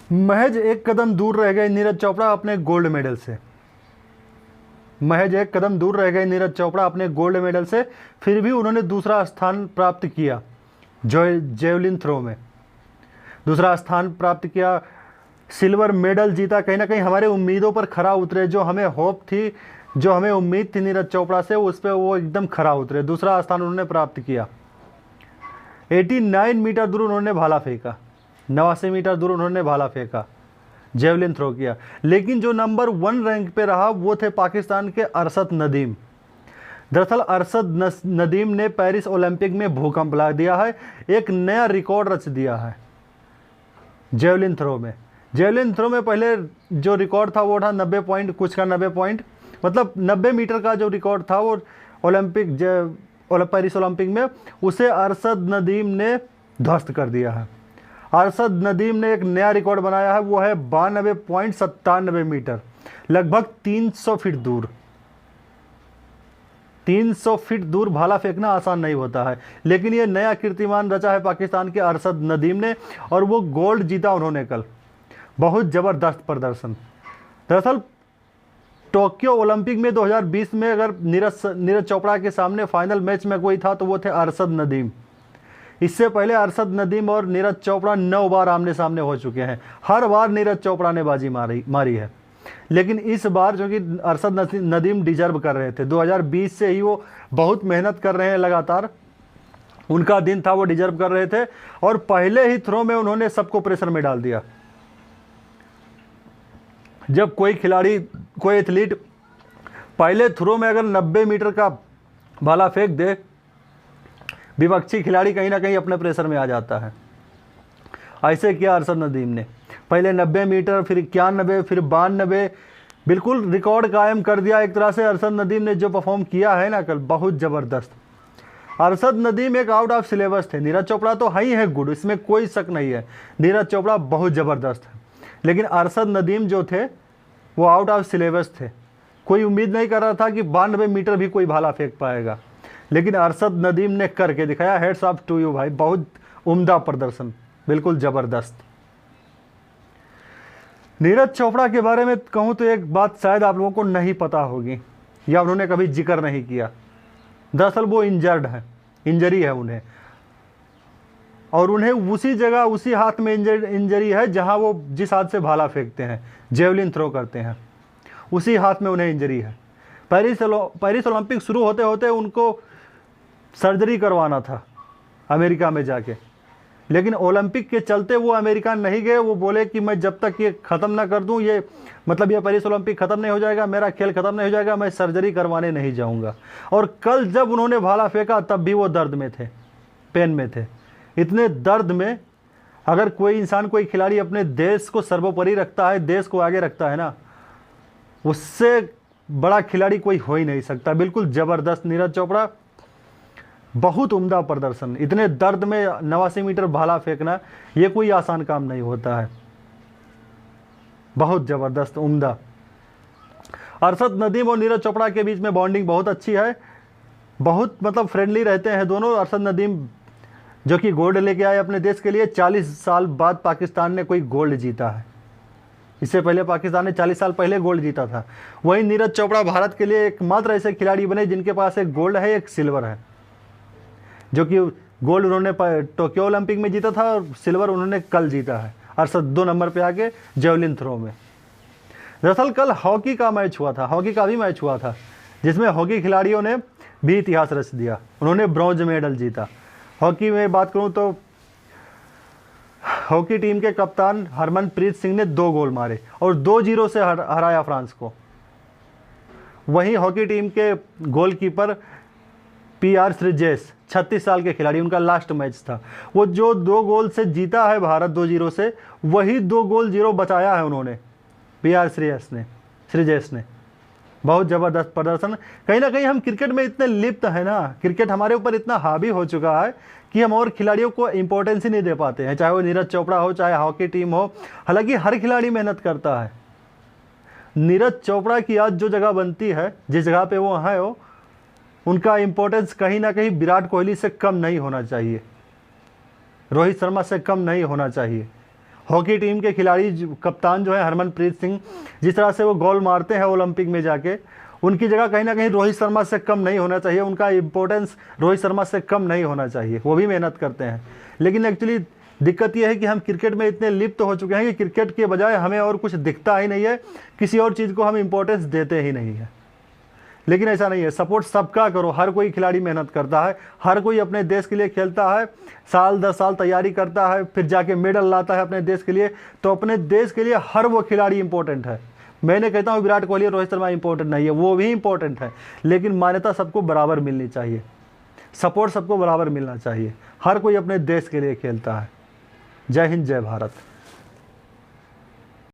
महज एक कदम दूर रह गए नीरज चोपड़ा अपने गोल्ड मेडल से। महज एक कदम दूर रह गए नीरज चोपड़ा अपने गोल्ड मेडल से, फिर भी उन्होंने दूसरा स्थान प्राप्त किया जेवलिन थ्रो में। दूसरा स्थान प्राप्त किया, सिल्वर मेडल जीता। कहीं ना कहीं हमारे उम्मीदों पर खरा उतरे। जो हमें होप थी, जो हमें उम्मीद थी नीरज चोपड़ा से, उस पर वो एकदम खरा उतरे। दूसरा स्थान उन्होंने प्राप्त किया। 89 मीटर दूर उन्होंने भाला फेंका, 89 मीटर दूर उन्होंने भाला फेंका, जेवलिन थ्रो किया। लेकिन जो नंबर 1 रैंक पे रहा वो थे पाकिस्तान के अरशद नदीम। दरअसल अरशद नदीम ने पेरिस ओलंपिक में भूकंप ला दिया है, एक नया रिकॉर्ड रच दिया है जेवलिन थ्रो में। जेवलिन थ्रो में पहले जो रिकॉर्ड था वो था 90 पॉइंट कुछ का, 90 पॉइंट मतलब 90 मीटर का जो रिकॉर्ड था वो पेरिस ओलंपिक में, उसे अरशद नदीम ने ध्वस्त कर दिया है। अरशद नदीम ने एक नया रिकॉर्ड बनाया है, वो है 92.97 मीटर, लगभग 300 फीट दूर। 300 फीट दूर भाला फेंकना आसान नहीं होता है, लेकिन ये नया कीर्तिमान रचा है पाकिस्तान के अरशद नदीम ने, और वो गोल्ड जीता उन्होंने कल। बहुत ज़बरदस्त प्रदर्शन। दरअसल टोक्यो ओलंपिक में 2020 में अगर नीरज चोपड़ा के सामने फाइनल मैच में कोई था तो वो थे अरशद नदीम। इससे पहले अरशद नदीम और नीरज चोपड़ा 9 बार आमने सामने हो चुके हैं। हर बार नीरज चोपड़ा ने बाजी मारी है, लेकिन इस बार जो कि अरशद नदीम डिजर्व कर रहे थे। 2020 से ही वो बहुत मेहनत कर रहे हैं लगातार, उनका दिन था, वो डिजर्व कर रहे थे, और पहले ही थ्रो में उन्होंने सबको प्रेशर में डाल दिया। जब कोई खिलाड़ी, कोई एथलीट पहले थ्रो में अगर 90 मीटर का भाला फेंक दे, विपक्षी खिलाड़ी कहीं ना कहीं अपने प्रेशर में आ जाता है। ऐसे किया अरशद नदीम ने, पहले 90 मीटर, फिर 91, फिर 92, बिल्कुल रिकॉर्ड कायम कर दिया एक तरह से। अरशद नदीम ने जो परफॉर्म किया है ना कल, बहुत ज़बरदस्त। अरशद नदीम एक आउट ऑफ सिलेबस थे। नीरज चोपड़ा तो है ही है गुड, इसमें कोई शक नहीं है, नीरज चोपड़ा बहुत ज़बरदस्त है, लेकिन अरशद नदीम जो थे वो आउट ऑफ सिलेबस थे। कोई उम्मीद नहीं कर रहा था कि 92 मीटर भी कोई भाला फेंक पाएगा, लेकिन अरशद नदीम ने करके दिखाया। हेड्स ऑफ टू यू भाई, बहुत उम्दा प्रदर्शन, बिल्कुल ज़बरदस्त। नीरज चोपड़ा के बारे में कहूँ तो एक बात शायद आप लोगों को नहीं पता होगी, या उन्होंने कभी जिक्र नहीं किया। दरअसल वो इंजर्ड है, इंजरी है उन्हें, और उन्हें उसी जगह, उसी हाथ में इंजरी है जहां वो जिस हाथ से भाला फेंकते हैं, जेवलिन थ्रो करते हैं, उसी हाथ में उन्हें इंजरी है। पेरिस ओलंपिक शुरू होते होते उनको सर्जरी करवाना था अमेरिका में जाके, लेकिन ओलंपिक के चलते वो अमेरिका नहीं गए। वो बोले कि मैं जब तक ये ख़त्म ना कर दूं, ये मतलब ये पेरिस ओलंपिक ख़त्म नहीं हो जाएगा, मेरा खेल ख़त्म नहीं हो जाएगा, मैं सर्जरी करवाने नहीं जाऊंगा। और कल जब उन्होंने भाला फेंका तब भी वो दर्द में थे, पेन में थे। इतने दर्द में अगर कोई इंसान, कोई खिलाड़ी अपने देश को सर्वोपरि रखता है, देश को आगे रखता है ना, उससे बड़ा खिलाड़ी कोई हो ही नहीं सकता। बिल्कुल ज़बरदस्त नीरज चोपड़ा, बहुत उम्दा प्रदर्शन। इतने दर्द में 89 मीटर भाला फेंकना ये कोई आसान काम नहीं होता है, बहुत ज़बरदस्त, उम्दा। अरशद नदीम और नीरज चोपड़ा के बीच में बॉन्डिंग बहुत अच्छी है, बहुत मतलब फ्रेंडली रहते हैं दोनों। अरशद नदीम जो कि गोल्ड लेके आए अपने देश के लिए, 40 साल बाद पाकिस्तान ने कोई गोल्ड जीता है। इससे पहले पाकिस्तान ने 40 साल पहले गोल्ड जीता था। वहीं नीरज चोपड़ा भारत के लिए एकमात्र ऐसे खिलाड़ी बने जिनके पास एक गोल्ड है, एक सिल्वर है, जो कि गोल्ड उन्होंने टोक्यो ओलंपिक में जीता था और सिल्वर उन्होंने कल जीता है। अरशद 2 नंबर पे आके जेवलिन थ्रो में। दरअसल कल हॉकी का मैच हुआ था, हॉकी का भी मैच हुआ था, जिसमें हॉकी खिलाड़ियों ने भी इतिहास रच दिया, उन्होंने ब्रॉन्ज मेडल जीता। हॉकी में बात करूं तो हॉकी टीम के कप्तान हरमनप्रीत सिंह ने 2 गोल मारे और 2-0 से हराया फ्रांस को। वहीं हॉकी टीम के गोलकीपर PR श्रीजेश, 36 साल के खिलाड़ी, उनका लास्ट मैच था, वो जो 2 गोल से जीता है भारत 2-0 से, वही 2 गोल 0 बचाया है उन्होंने, PR श्रीजेश ने। बहुत ज़बरदस्त प्रदर्शन। कहीं ना कहीं हम क्रिकेट में इतने लिप्त हैं ना, क्रिकेट हमारे ऊपर इतना हावी हो चुका है कि हम और खिलाड़ियों को इंपॉर्टेंस ही नहीं दे पाते हैं, चाहे वो नीरज चोपड़ा हो, चाहे हॉकी टीम हो। हालांकि हर खिलाड़ी मेहनत करता है। नीरज चोपड़ा की आज जो जगह बनती है, जिस जगह पे वो है, वो उनका इंपॉर्टेंस कहीं ना कहीं विराट कोहली से कम नहीं होना चाहिए, रोहित शर्मा से कम नहीं होना चाहिए। हॉकी टीम के खिलाड़ी कप्तान जो है हरमनप्रीत सिंह, जिस तरह से वो गोल मारते हैं ओलंपिक में जाके, उनकी जगह कहीं ना कहीं रोहित शर्मा से कम नहीं होना चाहिए, उनका इंपॉर्टेंस रोहित शर्मा से कम नहीं होना चाहिए। वो भी मेहनत करते हैं, लेकिन एक्चुअली दिक्कत यह है कि हम क्रिकेट में इतने लिप्त हो चुके हैं कि क्रिकेट के बजाय हमें और कुछ दिखता ही नहीं है, किसी और चीज़ को हम इंपॉर्टेंस देते ही नहीं है। लेकिन ऐसा नहीं है, सपोर्ट सबका करो। हर कोई खिलाड़ी मेहनत करता है, हर कोई अपने देश के लिए खेलता है, साल 10 साल तैयारी करता है, फिर जाके मेडल लाता है अपने देश के लिए। तो अपने देश के लिए हर वो खिलाड़ी इंपॉर्टेंट है। मैंने कहता हूँ विराट कोहली और रोहित शर्मा इंपॉर्टेंट नहीं है, वो भी इंपॉर्टेंट है, लेकिन मान्यता सबको बराबर मिलनी चाहिए, सपोर्ट सबको बराबर मिलना चाहिए। हर कोई अपने देश के लिए खेलता है। जय हिंद, जय भारत।